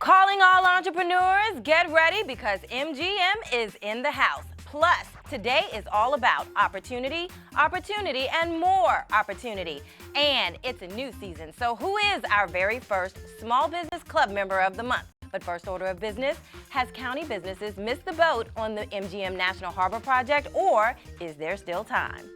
Calling all entrepreneurs, get ready because MGM is in the house. Plus, today is all about opportunity, opportunity, and more opportunity. And it's a new season, so who is our very first Small Business Club member of the month? But first order of business, has county businesses missed the boat on the MGM National Harbor project, or is there still time?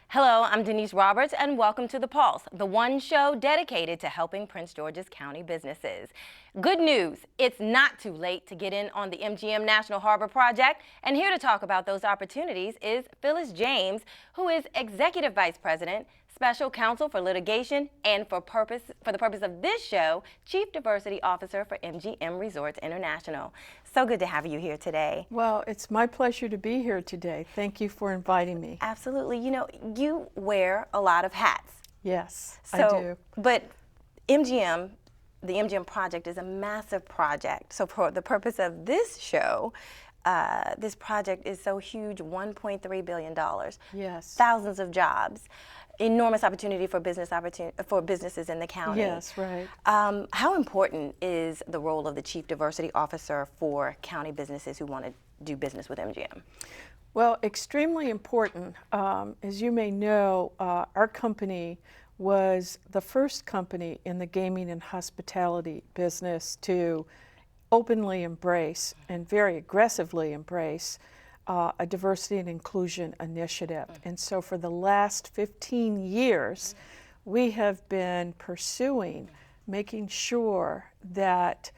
Hello, I'm Denise Roberts, and welcome to The Pulse, the one show dedicated to helping Prince George's County businesses. Good news, it's not too late to get in on the MGM National Harbor project, and here to talk about those opportunities is Phyllis James, who is Executive Vice President, Special Counsel for Litigation, and for the purpose of this show, Chief Diversity Officer for MGM Resorts International. So good to have you here today. Well, it's my pleasure to be here today. Thank you for inviting me. Absolutely. You know, you wear a lot of hats. Yes, I do. But the MGM project is a massive project. So for the purpose of this show, this project is so huge, $1.3 billion. Yes. Thousands of jobs. Enormous opportunity for businesses in the county. Yes, right. How important is the role of the Chief Diversity Officer for county businesses who want to do business with MGM? Well, extremely important. As you may know, our company was the first company in the gaming and hospitality business to openly embrace and very aggressively embrace a diversity and inclusion initiative. And so for the last 15 years, we have been pursuing making sure that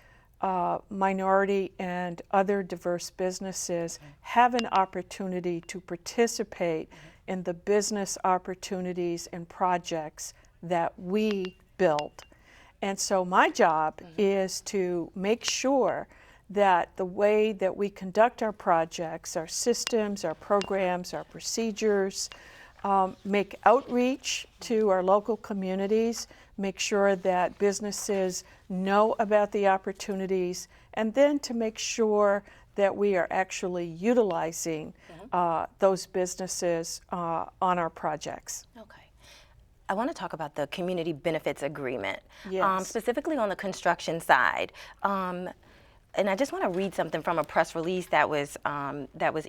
minority and other diverse businesses have an opportunity to participate in the business opportunities and projects that we build. And so my job is to make sure that the way that we conduct our projects, our systems, our programs, our procedures, make outreach to our local communities, make sure that businesses know about the opportunities, and then to make sure that we are actually utilizing those businesses on our projects. Okay. I want to talk about the community benefits agreement, Yes. Specifically on the construction side. And I just want to read something from a press release that was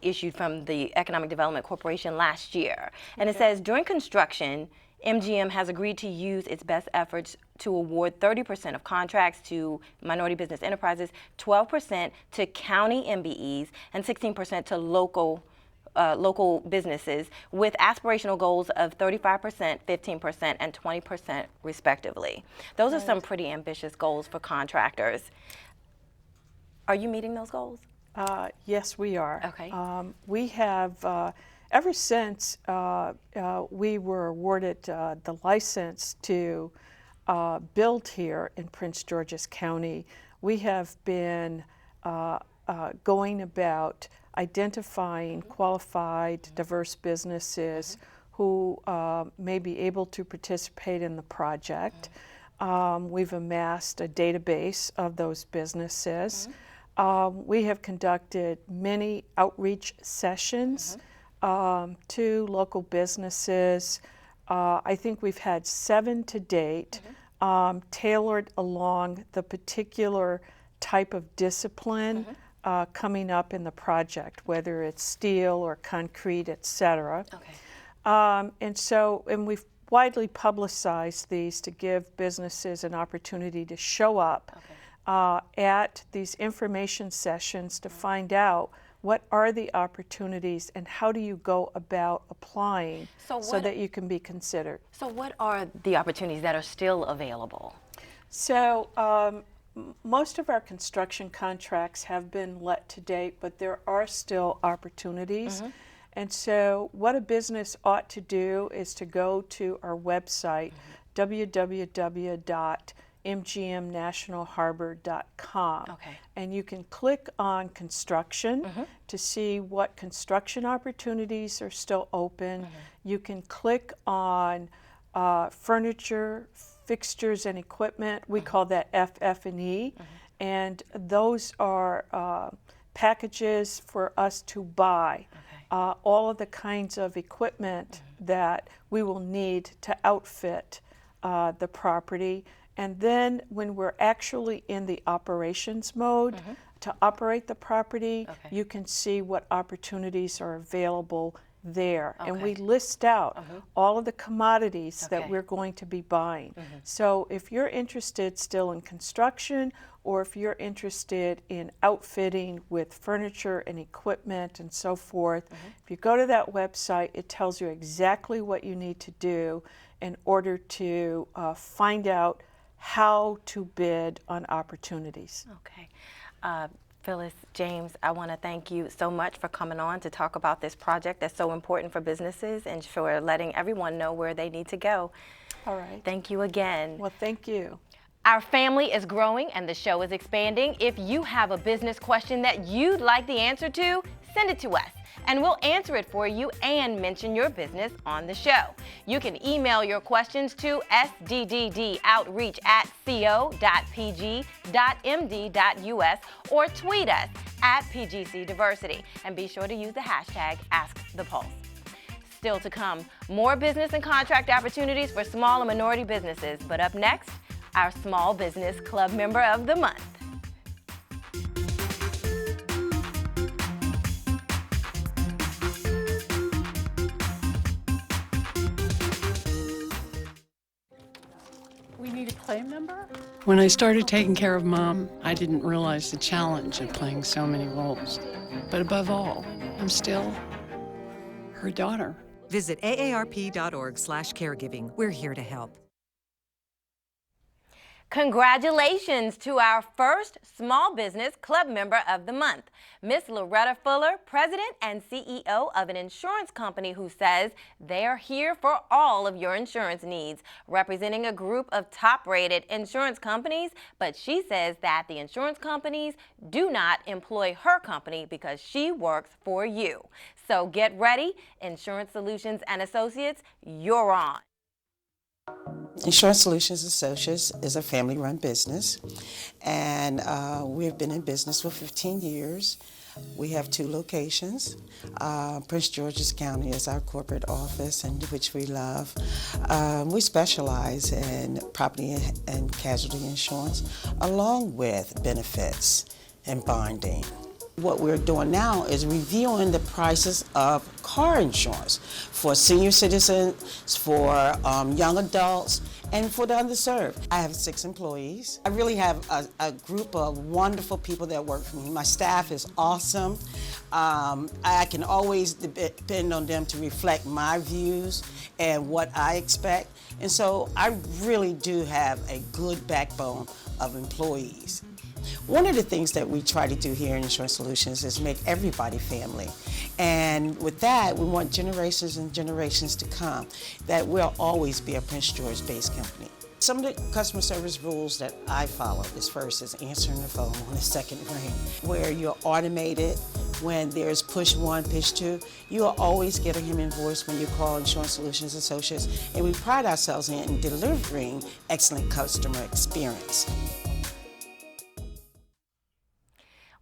issued from the Economic Development Corporation last year. And it says, during construction, MGM has agreed to use its best efforts to award 30% of contracts to minority business enterprises, 12% to county MBEs, and 16% to local businesses, with aspirational goals of 35%, 15%, and 20% respectively. Those are some pretty ambitious goals for contractors. Are you meeting those goals? Yes, we are. Okay. We have, ever since we were awarded the license to build here in Prince George's County, we have been going about identifying qualified, diverse businesses who may be able to participate in the project. We've amassed a database of those businesses. We have conducted many outreach sessions to local businesses. I think we've had 7 to date, tailored along the particular type of discipline coming up in the project, whether it's steel or concrete, et cetera. Okay. And we've widely publicized these to give businesses an opportunity to show up at these information sessions to find out what are the opportunities and how do you go about applying so that you can be considered. So what are the opportunities that are still available? So most of our construction contracts have been let to date, but there are still opportunities. And so what a business ought to do is to go to our website, www.mgm mgmnationalharbor.com. Okay. And you can click on construction to see what construction opportunities are still open. You can click on furniture, fixtures, and equipment. We call that FF&E. And those are packages for us to buy all of the kinds of equipment that we will need to outfit the property. And then when we're actually in the operations mode to operate the property, you can see what opportunities are available there. And we list out all of the commodities that we're going to be buying. So if you're interested still in construction, or if you're interested in outfitting with furniture and equipment and so forth, if you go to that website, it tells you exactly what you need to do in order to find out how to bid on opportunities. Okay. Phyllis, James, I want to thank you so much for coming on to talk about this project that's so important for businesses and for letting everyone know where they need to go. All right. Thank you again. Well, thank you. Our family is growing and the show is expanding. If you have a business question that you'd like the answer to, send it to us and we'll answer it for you and mention your business on the show. You can email your questions to sddoutreach@co.pg.md.us or tweet us @PGCDiversity and be sure to use the hashtag AskThePulse. Still to come, more business and contract opportunities for small and minority businesses. But up next, our Small Business Club Member of the Month. We need a claim number? When I started taking care of Mom, I didn't realize the challenge of playing so many roles. But above all, I'm still her daughter. Visit aarp.org/caregiving. We're here to help. Congratulations to our first Small Business Club Member of the Month, Miss Loretta Fuller, President and CEO of an insurance company who says they're here for all of your insurance needs, representing a group of top-rated insurance companies, but she says that the insurance companies do not employ her company because she works for you. So get ready, Insurance Solutions and Associates, you're on. Insurance Solutions Associates is a family-run business, and we've been in business for 15 years. We have 2 locations. Prince George's County is our corporate office, and which we love. We specialize in property and casualty insurance, along with benefits and bonding. What we're doing now is reviewing the prices of car insurance for senior citizens, for young adults, and for the underserved. I have 6 employees. I really have a group of wonderful people that work for me. My staff is awesome. I can always depend on them to reflect my views and what I expect. And so I really do have a good backbone of employees. One of the things that we try to do here in Insurance Solutions is make everybody family. And with that, we want generations and generations to come that we'll always be a Prince George-based company. Some of the customer service rules that I follow is first is answering the phone on the second ring, where you're automated. When there's push 1, push 2, you'll always get a human voice when you call Insurance Solutions Associates, and we pride ourselves in delivering excellent customer experience.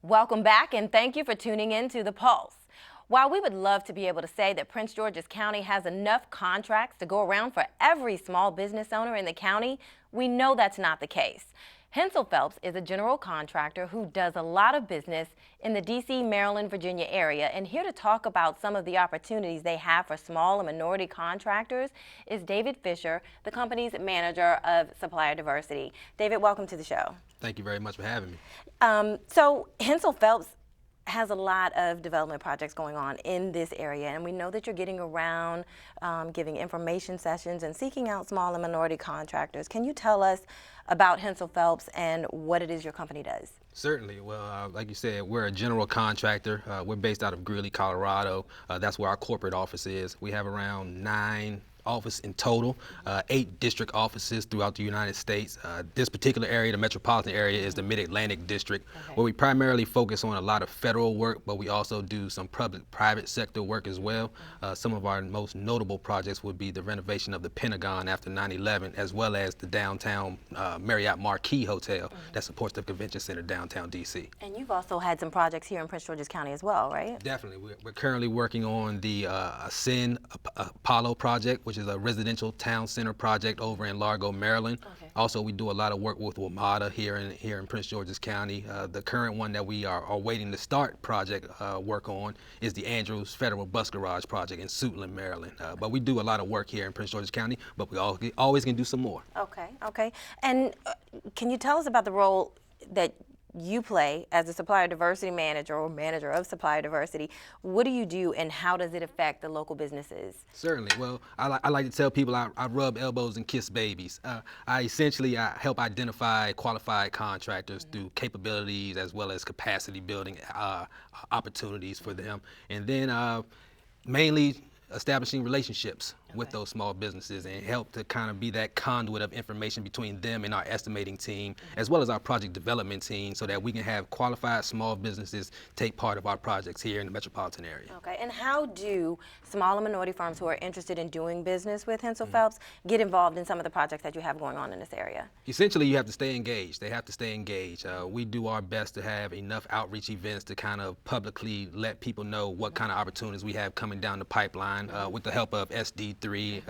Welcome back and thank you for tuning in to The Pulse. While we would love to be able to say that Prince George's County has enough contracts to go around for every small business owner in the county, we know that's not the case. Hensel Phelps is a general contractor who does a lot of business in the D.C., Maryland, Virginia area, and here to talk about some of the opportunities they have for small and minority contractors is David Fisher, the company's manager of supplier diversity. David, welcome to the show. Thank you very much for having me. So Hensel Phelps has a lot of development projects going on in this area, and we know that you're getting around, giving information sessions and seeking out small and minority contractors. Can you tell us about Hensel Phelps and what it is your company does? Certainly. Well, like you said, we're a general contractor. We're based out of Greeley, Colorado. That's where our corporate office is. We have around 9 office in total, 8 district offices throughout the United States. This particular area, the metropolitan area, is the Mid-Atlantic District, where we primarily focus on a lot of federal work, but we also do some private sector work as well. Some of our most notable projects would be the renovation of the Pentagon after 9/11, as well as the downtown Marriott Marquis Hotel that supports the convention center downtown DC. And you've also had some projects here in Prince George's County as well, right? Definitely. We're currently working on the Ascend Apollo project, which is a residential town center project over in Largo, Maryland. Okay. Also, we do a lot of work with WMATA here in Prince George's County. The current one that we are waiting to start project work on is the Andrews Federal Bus Garage project in Suitland, Maryland. But we do a lot of work here in Prince George's County, but we always can do some more. Okay, okay. And can you tell us about the role that you play as a supplier diversity manager or manager of supplier diversity? What do you do and how does it affect the local businesses? Certainly. Well, I like to tell people I rub elbows and kiss babies. I essentially help identify qualified contractors through capabilities as well as capacity building opportunities for them. And then mainly establishing relationships with those small businesses and help to kind of be that conduit of information between them and our estimating team, as well as our project development team, so that we can have qualified small businesses take part of our projects here in the metropolitan area. Okay, and how do small and minority firms who are interested in doing business with Hensel Phelps get involved in some of the projects that you have going on in this area? Essentially, you have to stay engaged. They have to stay engaged. We do our best to have enough outreach events to kind of publicly let people know what kind of opportunities we have coming down the pipeline. With the help of SD3,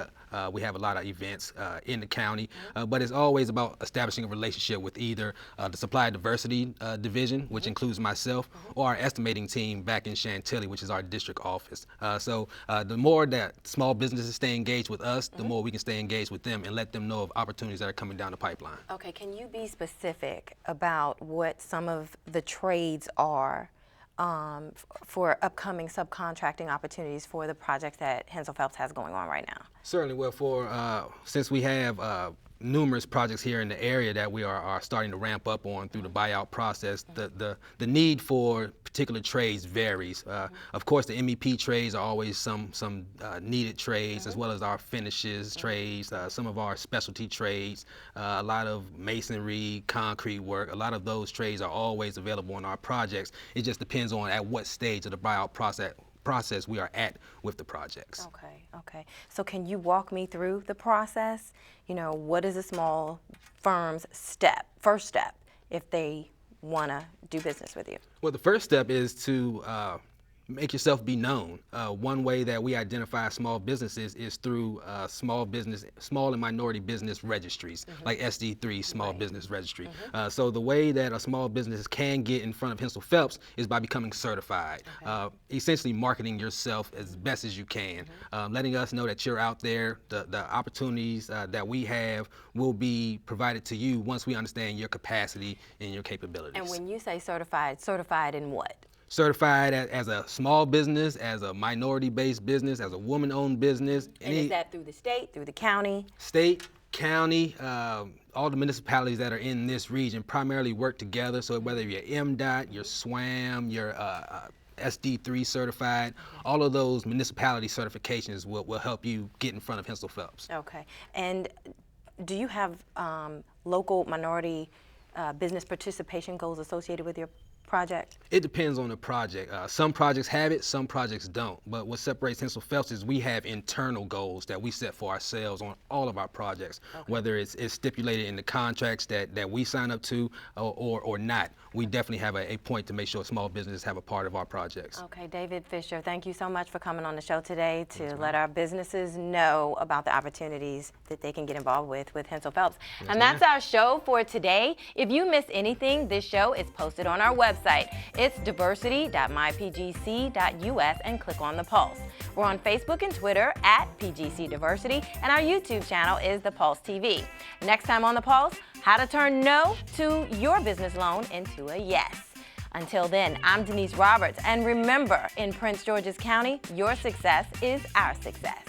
we have a lot of events in the county, but it's always about establishing a relationship with either the Supply Diversity Division, which includes myself, or our estimating team back in Chantilly, which is our district office. So the more that small businesses stay engaged with us, the more we can stay engaged with them and let them know of opportunities that are coming down the pipeline. Okay, can you be specific about what some of the trades are for upcoming subcontracting opportunities for the projects that Hensel Phelps has going on right now? Certainly. Well, since we have numerous projects here in the area that we are starting to ramp up on through the buyout process, the need for particular trades varies. Of course, the MEP trades are always some needed trades, as well as our finishes trades, some of our specialty trades, a lot of masonry, concrete work. A lot of those trades are always available on our projects. It just depends on at what stage of the buyout process we are at with the projects. Okay, okay. So can you walk me through the process? You know, what is a small firm's first step, if they want to do business with you? Well, the first step is to make yourself be known. One way that we identify small businesses is through small and minority business registries, like SD3 Small Business Registry. So the way that a small business can get in front of Hensel Phelps is by becoming certified. Essentially marketing yourself as best as you can, letting us know that you're out there. The opportunities that we have will be provided to you once we understand your capacity and your capabilities. And when you say certified in what? Certified as a small business, as a minority-based business, as a woman-owned business. And is that through the state, through the county? State, county, all the municipalities that are in this region primarily work together. So whether you're MDOT, you're SWAM, you're SD3 certified, all of those municipality certifications will help you get in front of Hensel Phelps. Okay. And do you have local minority business participation goals associated with your project? It depends on the project. Some projects have it, some projects don't. But what separates Hensel Phelps is we have internal goals that we set for ourselves on all of our projects, whether it's stipulated in the contracts that we sign up to or not. We definitely have a point to make sure small businesses have a part of our projects. Okay, David Fisher, thank you so much for coming on the show today to let our businesses know about the opportunities that they can get involved with Hensel Phelps. And that's our show for today. If you miss anything, this show is posted on our website. It's diversity.mypgc.us and click on the Pulse. We're on Facebook and Twitter at PGC Diversity, and our YouTube channel is The Pulse TV. Next time on The Pulse, how to turn no to your business loan into a yes. Until then, I'm Denise Roberts, and remember, in Prince George's County, your success is our success.